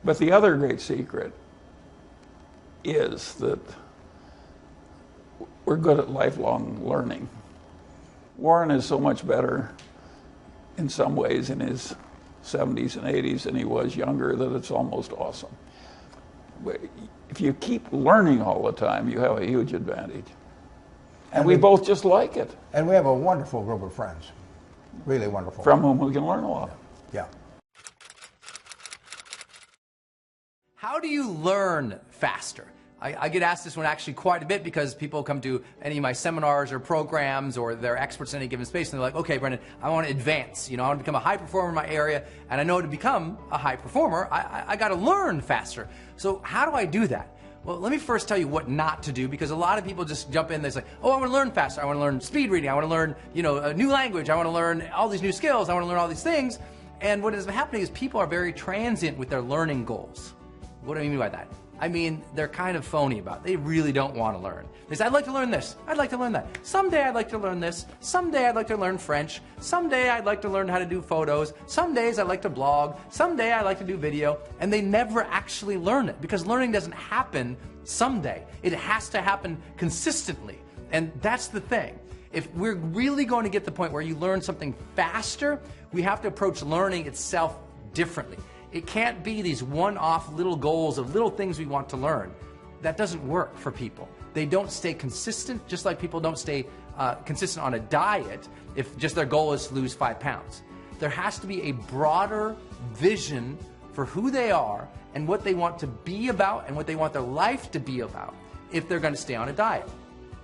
But the other great secret is that we're good at lifelong learning. Warren is so much better in some ways in his 70s and 80s than he was younger that it's almost awesome. If you keep learning all the time, you have a huge advantage. And we both just like it. And we have a wonderful group of friends. Really wonderful. From whom we can learn a lot. Yeah. How do you learn faster? I get asked this one actually quite a bit because people come to any of my seminars or programs or they're experts in any given space and they're like, okay, Brendan, I want to advance. You know, I want to become a high performer in my area, and I know to become a high performer, I got to learn faster. So how do I do that? Well, let me first tell you what not to do, because a lot of people just jump in, they say, oh, I want to learn faster. I want to learn speed reading. I want to learn, you know, a new language. I want to learn all these new skills. I want to learn all these things. And what is happening is people are very transient with their learning goals. What do I mean by that? I mean, they're kind of phony about it. They really don't want to learn. They say, I'd like to learn this. I'd like to learn that. Someday I'd like to learn this. Someday I'd like to learn French. Someday I'd like to learn how to do photos. Some days I'd like to blog. Someday I'd like to do video. And they never actually learn it, because learning doesn't happen someday. It has to happen consistently. And that's the thing. If we're really going to get to the point where you learn something faster, we have to approach learning itself differently. It can't be these one-off little goals of little things we want to learn. That doesn't work for people. They don't stay consistent, just like people don't stay consistent on a diet if just their goal is to lose 5 pounds. There has to be a broader vision for who they are and what they want to be about and what they want their life to be about if they're going to stay on a diet.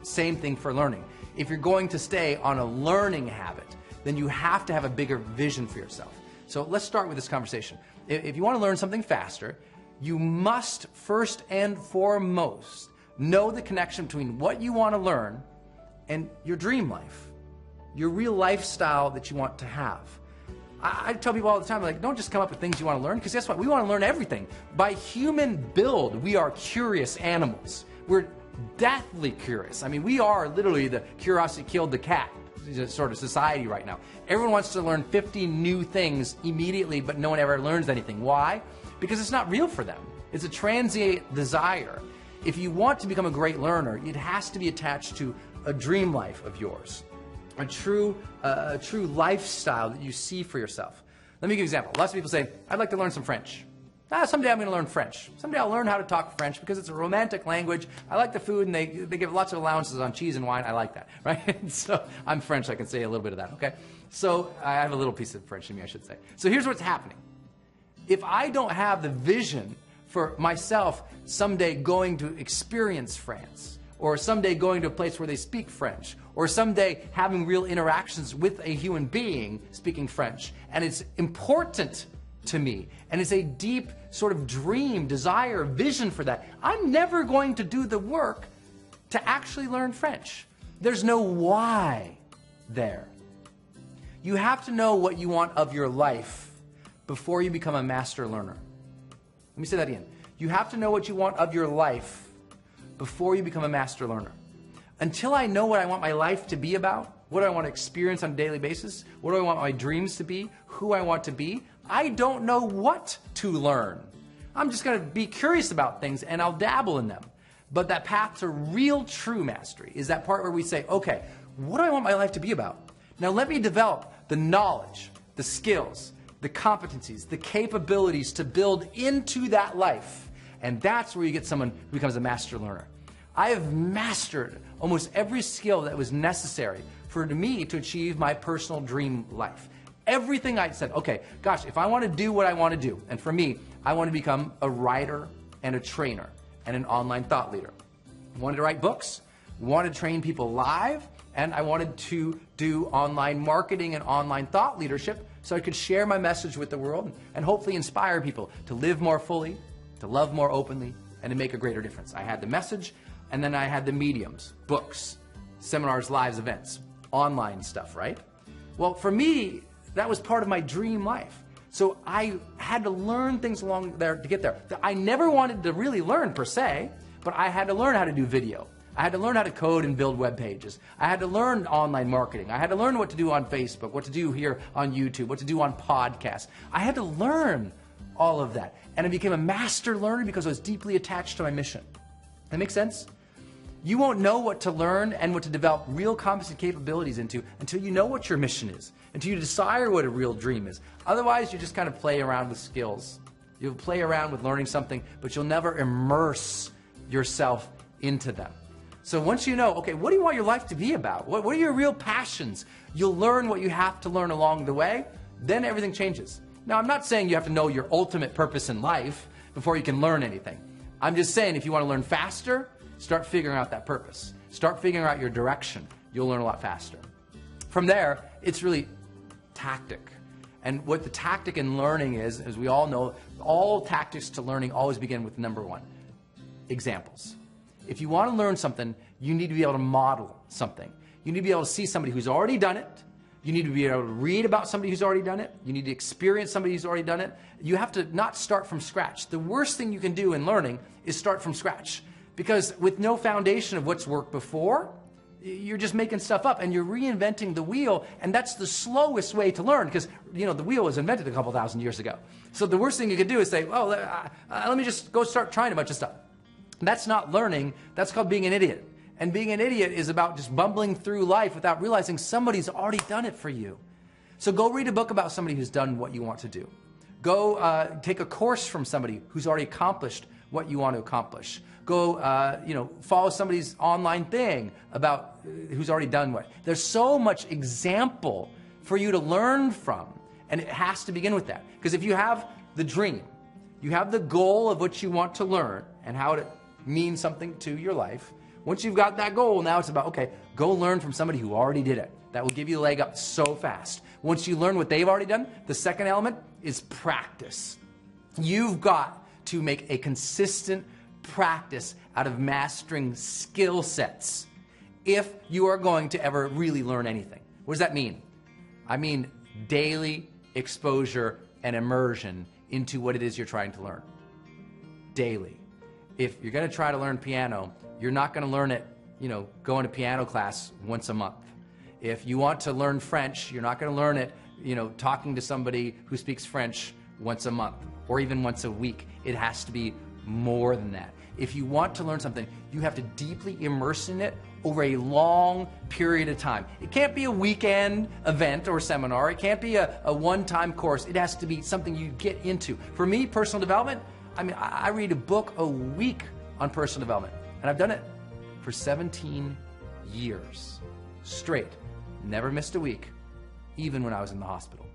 Same thing for learning. If you're going to stay on a learning habit, then you have to have a bigger vision for yourself. So let's start with this conversation. If you want to learn something faster, you must first and foremost know the connection between what you want to learn and your dream life, your real lifestyle that you want to have. I tell people all the time, like, don't just come up with things you want to learn, because guess what? We want to learn everything. By human build, we are curious animals. We're deathly curious. I mean, we are literally the curiosity killed the cat sort of society right now. Everyone wants to learn 50 new things immediately, but no one ever learns anything. Why? Because it's not real for them. It's a transient desire. If you want to become a great learner, it has to be attached to a dream life of yours, a true lifestyle that you see for yourself. Let me give you an example. Lots of people say, I'd like to learn some French. Someday I'm going to learn French. Someday I'll learn how to talk French because it's a romantic language. I like the food, and they give lots of allowances on cheese and wine. I like that, right? So I'm French. I can say a little bit of that, okay? So I have a little piece of French in me, I should say. So here's what's happening. If I don't have the vision for myself someday going to experience France, or someday going to a place where they speak French, or someday having real interactions with a human being speaking French, and it's important to me, and it's a deep sort of dream, desire, vision for that, I'm never going to do the work to actually learn French. There's no why there. You have to know what you want of your life before you become a master learner. Let me say that again. You have to know what you want of your life before you become a master learner. Until I know what I want my life to be about, what do I want to experience on a daily basis, what do I want my dreams to be, who I want to be, I don't know what to learn. I'm just going to be curious about things and I'll dabble in them. But that path to real true mastery is that part where we say, okay, what do I want my life to be about? Now let me develop the knowledge, the skills, the competencies, the capabilities to build into that life. And that's where you get someone who becomes a master learner. I have mastered almost every skill that was necessary for me to achieve my personal dream life. Everything I said, okay, gosh, if I want to do what I want to do, and for me, I want to become a writer and a trainer and an online thought leader. I wanted to write books, wanted to train people live, and I wanted to do online marketing and online thought leadership so I could share my message with the world and hopefully inspire people to live more fully, to love more openly, and to make a greater difference. I had the message, and then I had the mediums, books, seminars, lives, events, online stuff, right? Well, for me, that was part of my dream life. So I had to learn things along there to get there. I never wanted to really learn per se, but I had to learn how to do video. I had to learn how to code and build web pages. I had to learn online marketing. I had to learn what to do on Facebook, what to do here on YouTube, what to do on podcasts. I had to learn all of that. And I became a master learner because I was deeply attached to my mission. That makes sense? You won't know what to learn and what to develop real competent capabilities into until you know what your mission is, until you decide what a real dream is. Otherwise, you just kind of play around with skills. You'll play around with learning something, but you'll never immerse yourself into them. So once you know, okay, what do you want your life to be about? What are your real passions? You'll learn what you have to learn along the way. Then everything changes. Now, I'm not saying you have to know your ultimate purpose in life before you can learn anything. I'm just saying if you want to learn faster, start figuring out that purpose. Start figuring out your direction. You'll learn a lot faster. From there, it's really tactic. And what the tactic in learning is, as we all know, all tactics to learning always begin with number one, examples. If you want to learn something, you need to be able to model something. You need to be able to see somebody who's already done it. You need to be able to read about somebody who's already done it. You need to experience somebody who's already done it. You have to not start from scratch. The worst thing you can do in learning is start from scratch. Because with no foundation of what's worked before, you're just making stuff up and you're reinventing the wheel, and that's the slowest way to learn because, you know, the wheel was invented a couple thousand years ago. So the worst thing you could do is say, oh, let me just go start trying a bunch of stuff. That's not learning. That's called being an idiot. And being an idiot is about just bumbling through life without realizing somebody's already done it for you. So go read a book about somebody who's done what you want to do. Go take a course from somebody who's already accomplished what you want to accomplish. Go, follow somebody's online thing about who's already done what. There's so much example for you to learn from, and it has to begin with that. Because if you have the dream, you have the goal of what you want to learn and how it means something to your life. Once you've got that goal, now it's about, okay, go learn from somebody who already did it. That will give you a leg up so fast. Once you learn what they've already done, the second element is practice. You've got to make a consistent practice out of mastering skill sets if you are going to ever really learn anything. What does that mean? I mean daily exposure and immersion into what it is you're trying to learn. Daily. If you're going to try to learn piano, you're not going to learn it, going to piano class once a month. If you want to learn French, you're not going to learn it, talking to somebody who speaks French once a month or even once a week. It has to be more than that. If you want to learn something, you have to deeply immerse in it over a long period of time. It can't be a weekend event or seminar. It can't be a one-time course. It has to be something you get into. For me, personal development, I read a book a week on personal development. And I've done it for 17 years straight. Never missed a week, even when I was in the hospital.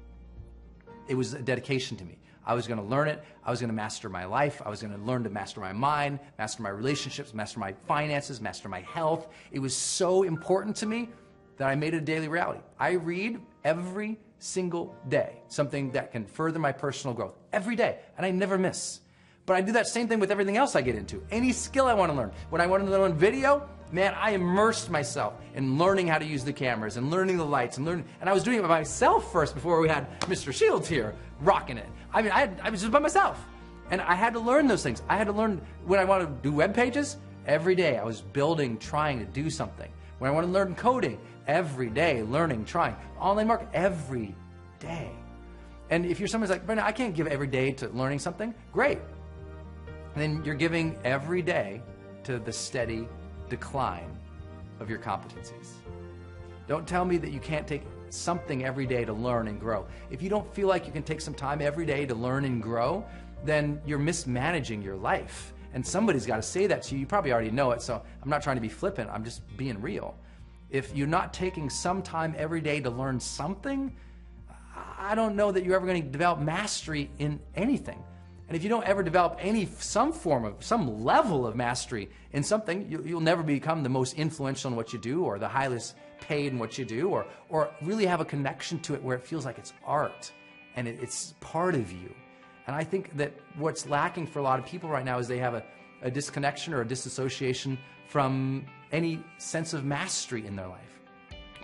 It was a dedication to me. I was going to learn it. I was going to master my life. I was going to learn to master my mind, master my relationships, master my finances, master my health. It was so important to me that I made it a daily reality. I read every single day something that can further my personal growth. Every day. And I never miss. But I do that same thing with everything else I get into. Any skill I want to learn. When I wanted to learn video, man, I immersed myself in learning how to use the cameras and learning the lights and I was doing it by myself first before we had Mr. Shields here rocking it. I was just by myself. And I had to learn those things. I had to learn when I wanted to do web pages, every day I was building, trying to do something. When I wanted to learn coding, every day, learning, trying. Online marketing, every day. And if you're somebody's like, Brendan, I can't give every day to learning something, great. And then you're giving every day to the steady decline of your competencies. Don't tell me that you can't take something every day to learn and grow. If you don't feel like you can take some time every day to learn and grow, then you're mismanaging your life. And somebody's got to say that to you. You probably already know it, so I'm not trying to be flippant. I'm just being real. If you're not taking some time every day to learn something, I don't know that you're ever going to develop mastery in anything. And if you don't ever develop some level of mastery in something, you'll never become the most influential in what you do or the highest paid in what you do or really have a connection to it where it feels like it's art and it's part of you. And I think that what's lacking for a lot of people right now is they have a disconnection or a disassociation from any sense of mastery in their life.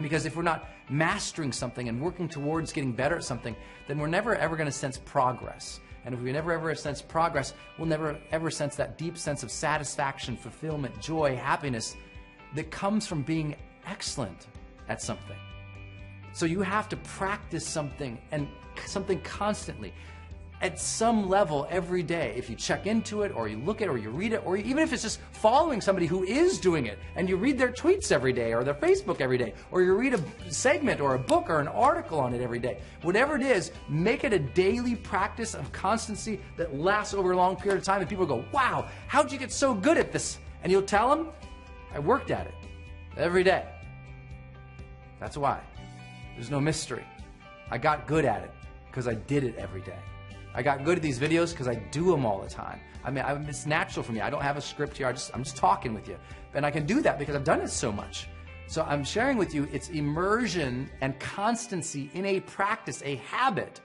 Because if we're not mastering something and working towards getting better at something, then we're never ever going to sense progress. And if we never ever sense progress, we'll never ever sense that deep sense of satisfaction, fulfillment, joy, happiness that comes from being excellent at something. So you have to practice something and something constantly. at some level every day, if you check into it or you look at it or you read it, or even if it's just following somebody who is doing it and you read their tweets every day or their Facebook every day, or you read a segment or a book or an article on it every day, whatever it is, make it a daily practice of constancy that lasts over a long period of time, and people go, wow, how'd you get so good at this? And you'll tell them, I worked at it every day. That's why. There's no mystery. I got good at it because I did it every day. I got good at these videos because I do them all the time. I mean, it's natural for me. I don't have a script here. I'm just talking with you. And I can do that because I've done it so much. So I'm sharing with you, it's immersion and constancy in a practice, a habit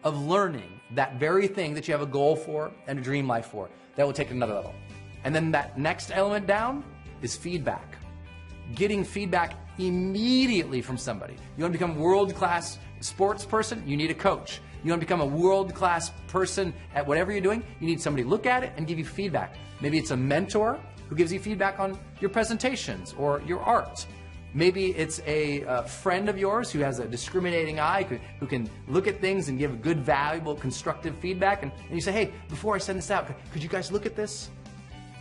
of learning that very thing that you have a goal for and a dream life for, that will take it another level. And then that next element down is feedback. Getting feedback immediately from somebody. You want to become a world-class sports person? You need a coach. You want to become a world-class person at whatever you're doing? You need somebody to look at it and give you feedback. Maybe it's a mentor who gives you feedback on your presentations or your art. Maybe it's a friend of yours who has a discriminating eye, who can look at things and give good, valuable, constructive feedback. And you say, hey, before I send this out, could you guys look at this?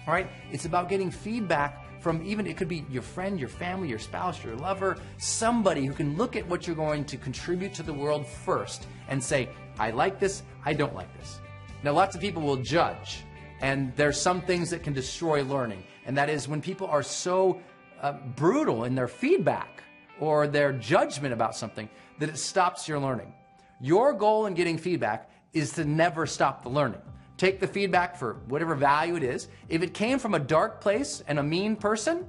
All right? It's about getting feedback from even, it could be your friend, your family, your spouse, your lover, somebody who can look at what you're going to contribute to the world first and say, I like this, I don't like this. Now, lots of people will judge, and there's some things that can destroy learning, and that is when people are so brutal in their feedback or their judgment about something that it stops your learning. Your goal in getting feedback is to never stop the learning. Take the feedback for whatever value it is. If it came from a dark place and a mean person,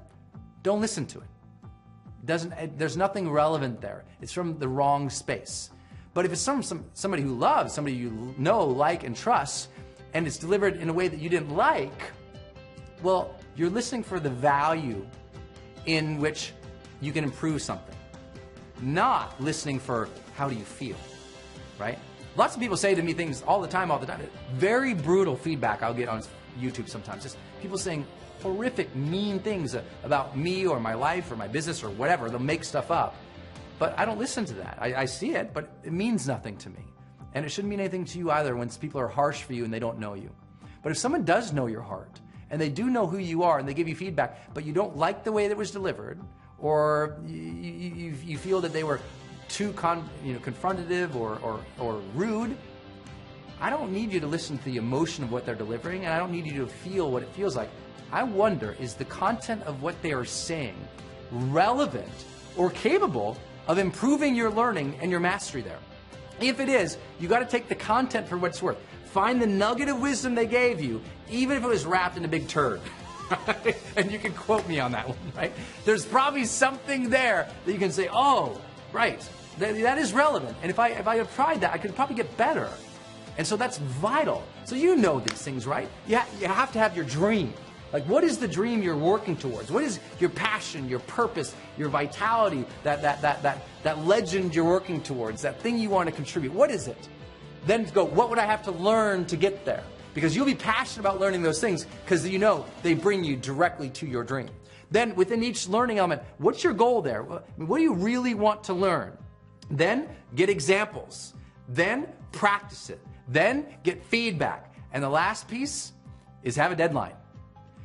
don't listen to it. There's nothing relevant there. It's from the wrong space. But if it's somebody who loves, somebody you know, like, and trust, and it's delivered in a way that you didn't like, well, you're listening for the value in which you can improve something, not listening for how do you feel, right? Lots of people say to me things all the time. Very brutal feedback I'll get on YouTube sometimes. Just people saying horrific, mean things about me or my life or my business or whatever. They'll make stuff up. But I don't listen to that. I see it, but it means nothing to me. And it shouldn't mean anything to you either when people are harsh for you and they don't know you. But if someone does know your heart, and they do know who you are, and they give you feedback, but you don't like the way that it was delivered, or you feel that they were too confrontative or rude, I don't need you to listen to the emotion of what they're delivering, and I don't need you to feel what it feels like. I wonder, is the content of what they are saying relevant or capable of improving your learning and your mastery there? If it is, you got to take the content for what it's worth. Find the nugget of wisdom they gave you, even if it was wrapped in a big turd. And you can quote me on that one, right? There's probably something there that you can say, oh, right, that is relevant. And if I applied that, I could probably get better. And so that's vital. So you know these things, right? You have to have your dream. Like, what is the dream you're working towards? What is your passion, your purpose, your vitality, that legend you're working towards, that thing you want to contribute? What is it? Then go, what would I have to learn to get there? Because you'll be passionate about learning those things because you know they bring you directly to your dream. Then within each learning element, what's your goal there? What do you really want to learn? Then get examples. Then practice it. Then get feedback. And the last piece is have a deadline.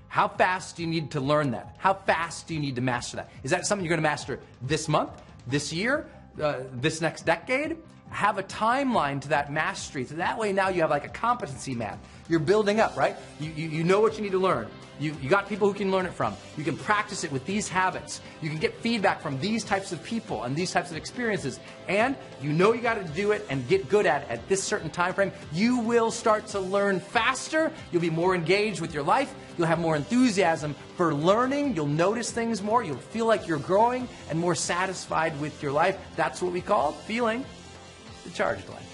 How fast do you need to learn that? How fast do you need to master that? Is that something you're going to master this month, this year, this next decade? Have a timeline to that mastery. So that way now you have like a competency map. You're building up, right? You know what you need to learn. You got people who can learn it from. You can practice it with these habits. You can get feedback from these types of people and these types of experiences. And you know you got to do it and get good at this certain time frame. You will start to learn faster. You'll be more engaged with your life. You'll have more enthusiasm for learning. You'll notice things more. You'll feel like you're growing and more satisfied with your life. That's what we call feeling the charged life.